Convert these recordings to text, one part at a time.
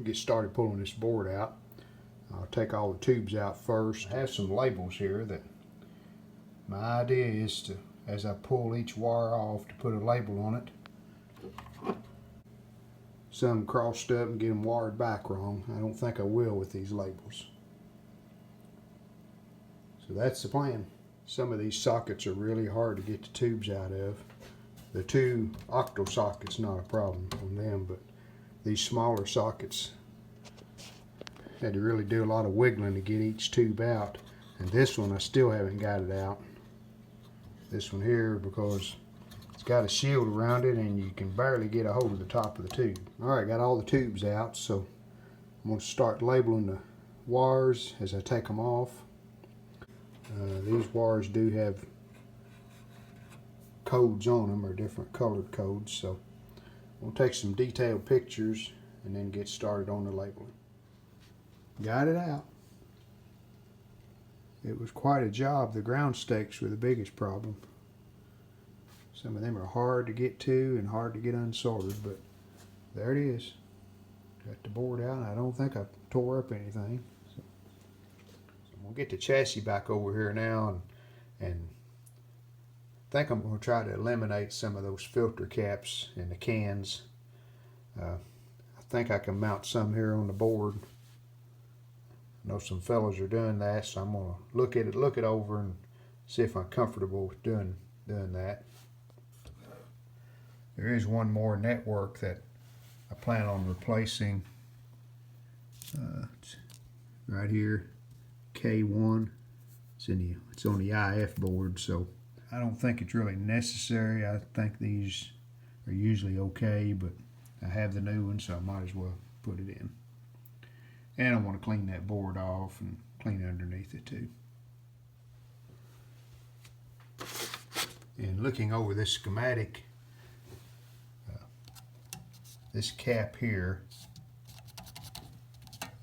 get started pulling this board out. I'll take all the tubes out first. I have some labels here that my idea is to, as I pull each wire off, to put a label on it. Some crossed up and get them wired back wrong. I don't think I will with these labels. So that's the plan. Some of these sockets are really hard to get the tubes out of. The two octal sockets, not a problem on them, but these smaller sockets, had to really do a lot of wiggling to get each tube out. And this one I still haven't got it out. This one here, because it's got a shield around it and you can barely get a hold of the top of the tube. Alright, got all the tubes out, so I'm going to start labeling the wires as I take them off. These wires do have codes on them, or different colored codes, so we'll take some detailed pictures and then get started on the labeling. Got it out. It was quite a job. The ground stakes were the biggest problem. Some of them are hard to get to and hard to get unsoldered, but there it is. Got the board out, and I don't think I tore up anything. So we'll get the chassis back over here now, and I think I'm going to try to eliminate some of those filter caps in the cans. I think I can mount some here on the board. I know some fellows are doing that, so I'm going to look it over and see if I'm comfortable with doing that. There is one more network that I plan on replacing. Right here, K1. It's on the IF board, so I don't think it's really necessary. I think these are usually okay, but I have the new one, so I might as well put it in. And I want to clean that board off and clean underneath it too. And looking over this schematic, this cap here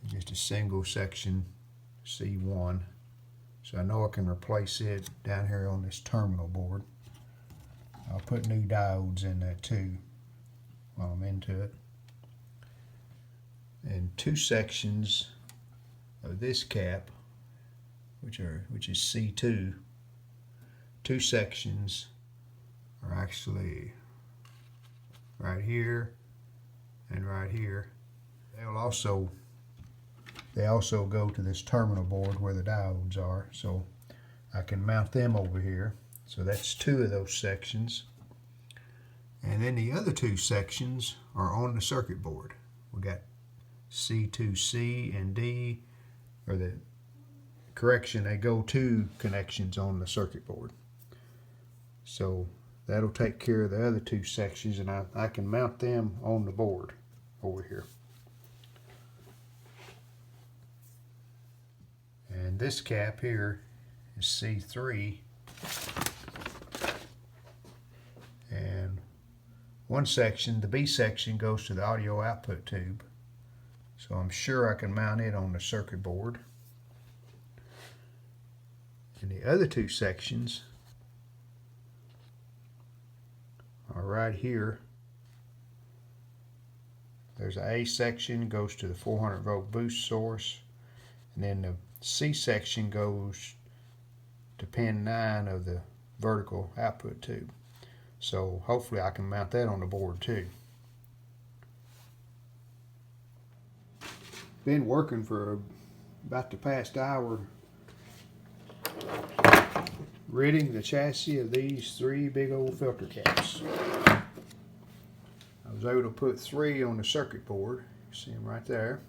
is just a single section C1. So I know I can replace it down here on this terminal board. I'll put new diodes in that too while I'm into it. And two sections of this cap, which is C2, two sections are actually right here and right here. They also go to this terminal board where the diodes are, so I can mount them over here. So that's two of those sections. And then the other two sections are on the circuit board. We got C2C and D, or the correction, they go to connections on the circuit board. So that'll take care of the other two sections, and I can mount them on the board over here. And this cap here is C3, and one section, the B section, goes to the audio output tube. So I'm sure I can mount it on the circuit board. And the other two sections are right here. There's an A section, goes to the 400 volt boost source, and then the C section goes to pin 9 of the vertical output tube. So hopefully I can mount that on the board too. Been working for about the past hour ridding the chassis of these three big old filter caps. I was able to put 3 on the circuit board. See them right there.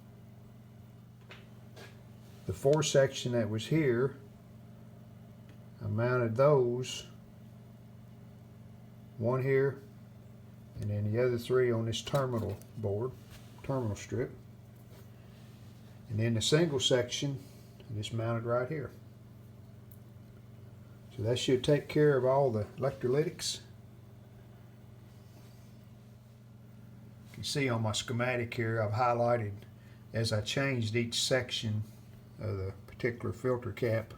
The 4 section that was here, I mounted those, one here, and then the other 3 on this terminal board, terminal strip. And then the single section, I just mounted right here. So that should take care of all the electrolytics. You can see on my schematic here, I've highlighted as I changed each section of the particular filter cap,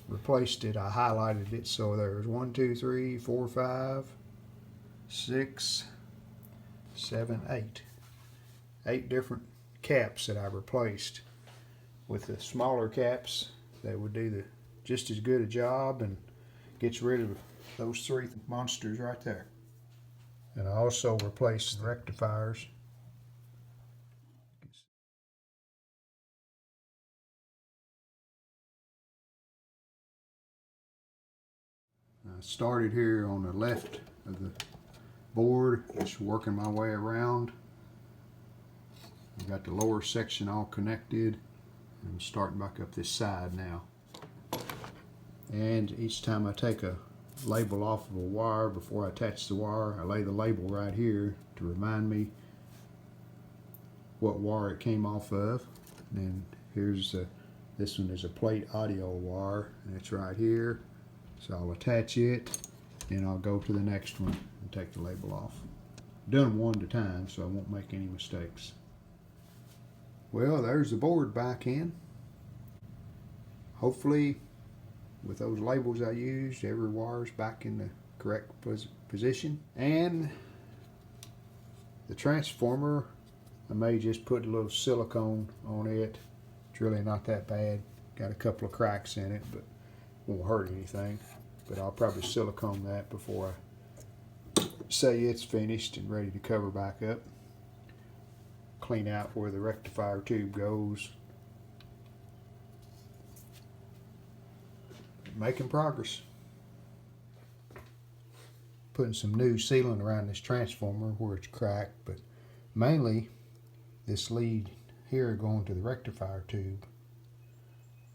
replaced it, I highlighted it. So there's 1, 2, 3, 4, 5, 6, 7, 8. 8 different caps that I replaced. With the smaller caps, they would do just as good a job and gets rid of those three monsters right there. And I also replaced the rectifiers. I started here on the left of the board, just working my way around. I've got the lower section all connected. I'm starting back up this side now. And each time I take a label off of a wire, before I attach the wire, I lay the label right here to remind me what wire it came off of. And then here's this one is a plate audio wire, and it's right here. So I'll attach it, and I'll go to the next one and take the label off. I've done them one at a time, so I won't make any mistakes. Well, there's the board back in. Hopefully, with those labels I used, every wire's back in the correct position. And the transformer, I may just put a little silicone on it. It's really not that bad. Got a couple of cracks in it, but won't hurt anything. But I'll probably silicone that before I say it's finished and ready to cover back up. Clean out where the rectifier tube goes. Making progress. Putting some new sealant around this transformer where it's cracked, but mainly this lead here going to the rectifier tube.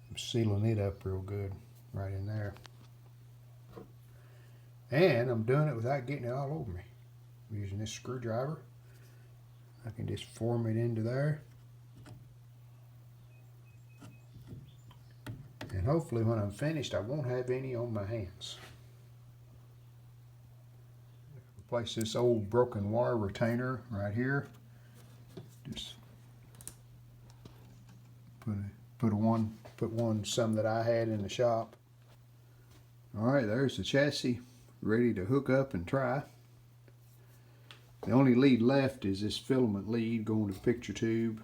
I'm sealing it up real good right in there. And I'm doing it without getting it all over me. I'm using this screwdriver. I can just form it into there. And hopefully when I'm finished, I won't have any on my hands. Replace this old broken wire retainer right here. Just put some that I had in the shop. All right, there's the chassis ready to hook up and try. The only lead left is this filament lead going to the picture tube.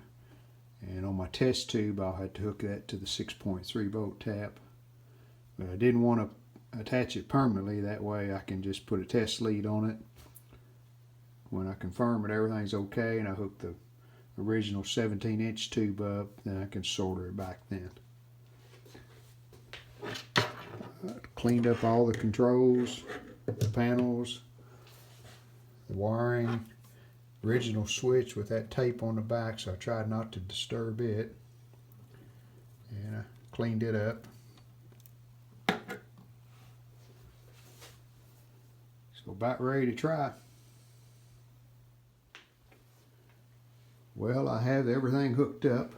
And on my test tube, I'll have to hook that to the 6.3 volt tap. But I didn't want to attach it permanently. That way I can just put a test lead on it. When I confirm that everything's okay and I hook the original 17-inch tube up, then I can solder it back then. Cleaned up all the controls, the panels, the wiring. Original switch with that tape on the back, so I tried not to disturb it. And I cleaned it up. So about ready to try. Well, I have everything hooked up.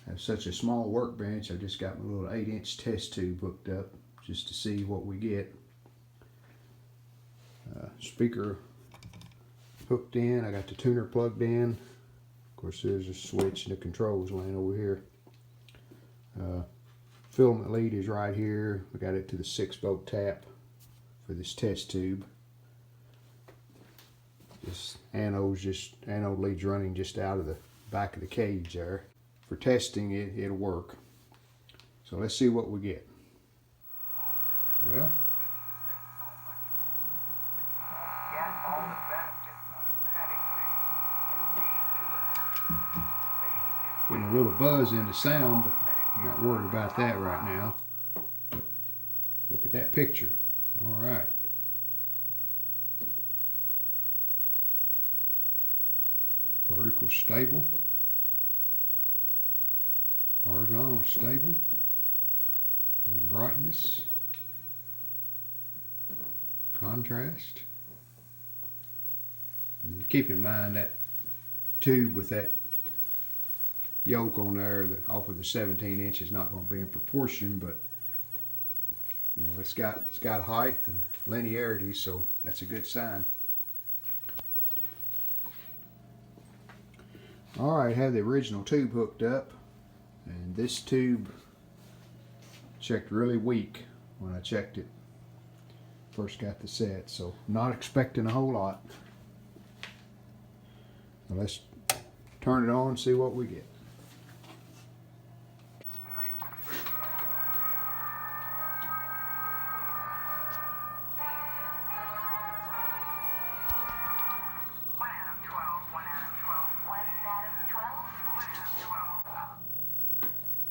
I have such a small workbench, I just got my little 8-inch test tube hooked up just to see what we get. Speaker hooked in. I got the tuner plugged in. Of course, there's a switch and the controls laying over here. Filament lead is right here. We got it to the 6-volt tap for this test tube. This anode lead's running just out of the back of the cage there. For testing it, it'll work. So let's see what we get. Well, getting a little buzz in the sound, but I'm not worried about that right now. Look at that picture. All right. Vertical stable. Horizontal stable. And brightness. Contrast. And keep in mind that tube with that yoke on there that off of the 17-inch is not going to be in proportion, but you know it's got height and linearity, so that's a good sign. All right, have the original tube hooked up, and this tube checked really weak when I checked it. First got the set, so not expecting a whole lot. Now let's turn it on and see what we get.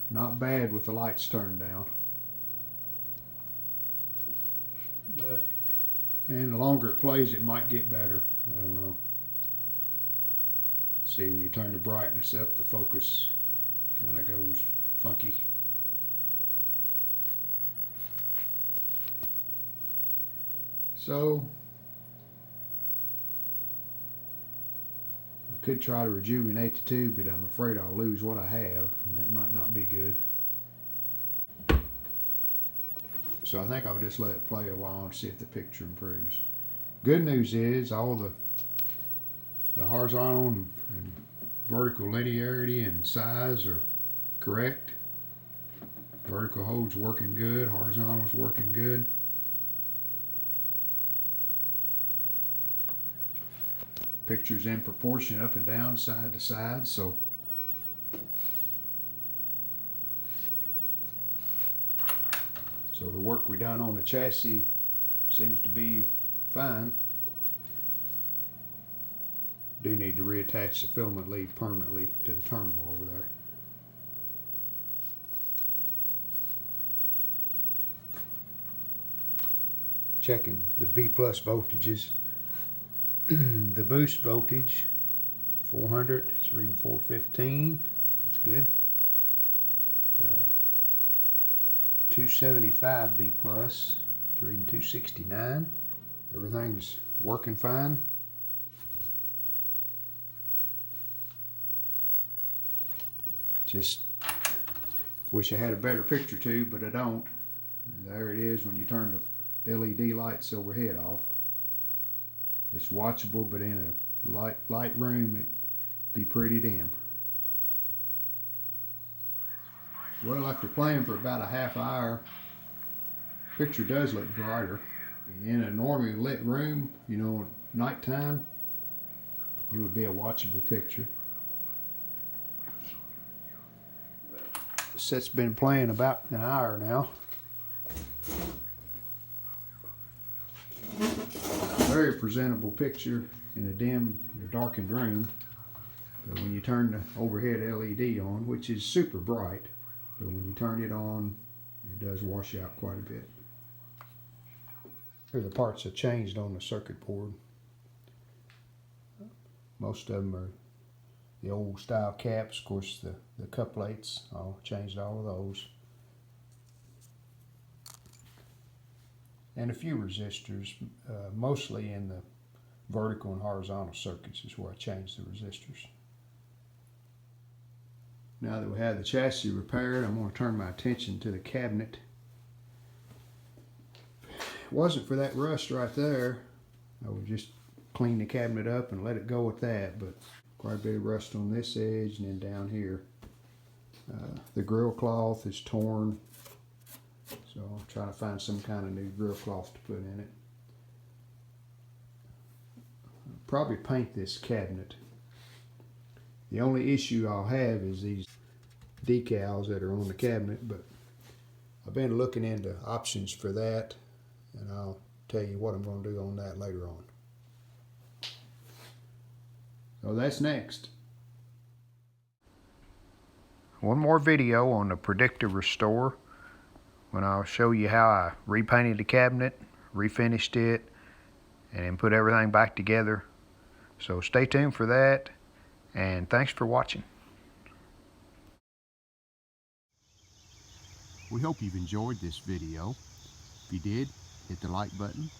Not bad with the lights turned down. And the longer it plays, it might get better. I don't know. See, when you turn the brightness up, the focus kind of goes funky. So, I could try to rejuvenate the tube, but I'm afraid I'll lose what I have, and that might not be good. So I think I'll just let it play a while and see if the picture improves. Good news is all the horizontal and vertical linearity and size are correct. Vertical hole's working good, horizontal's working good. Picture's in proportion up and down, side to side, so the work we done on the chassis seems to be fine. Do need to reattach the filament lead permanently to the terminal over there. Checking the B+ voltages. The boost voltage 400, it's reading 415. That's good. The 275 B+, it's reading 269. Everything's working fine. Just wish I had a better picture tube, but I don't. There it is when you turn the LED lights overhead off. It's watchable, but in a light room it'd be pretty dim. Well, after playing for about a half hour, picture does look brighter. In a normally lit room, you know, at nighttime, it would be a watchable picture. The set's been playing about an hour now. Very presentable picture in a dim, darkened room. But when you turn the overhead LED on, which is super bright, but when you turn it on, it does wash out quite a bit. Here are the parts that changed on the circuit board. Most of them are the old style caps. Of course, the cup plates, I changed all of those. And a few resistors, mostly in the vertical and horizontal circuits is where I changed the resistors. Now that we have the chassis repaired, I'm going to turn my attention to the cabinet. If it wasn't for that rust right there, I would just clean the cabinet up and let it go with that, but quite a bit of rust on this edge and then down here. The grill cloth is torn, so I'll try to find some kind of new grill cloth to put in it. I'll probably paint this cabinet. The only issue I'll have is these decals that are on the cabinet, but I've been looking into options for that, and I'll tell you what I'm going to do on that later on. So that's next. One more video on the Predicta Restore, when I'll show you how I repainted the cabinet, refinished it, and then put everything back together. So stay tuned for that, and thanks for watching. We hope you've enjoyed this video. If you did, hit the like button,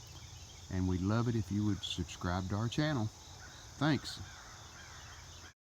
and we'd love it if you would subscribe to our channel. Thanks.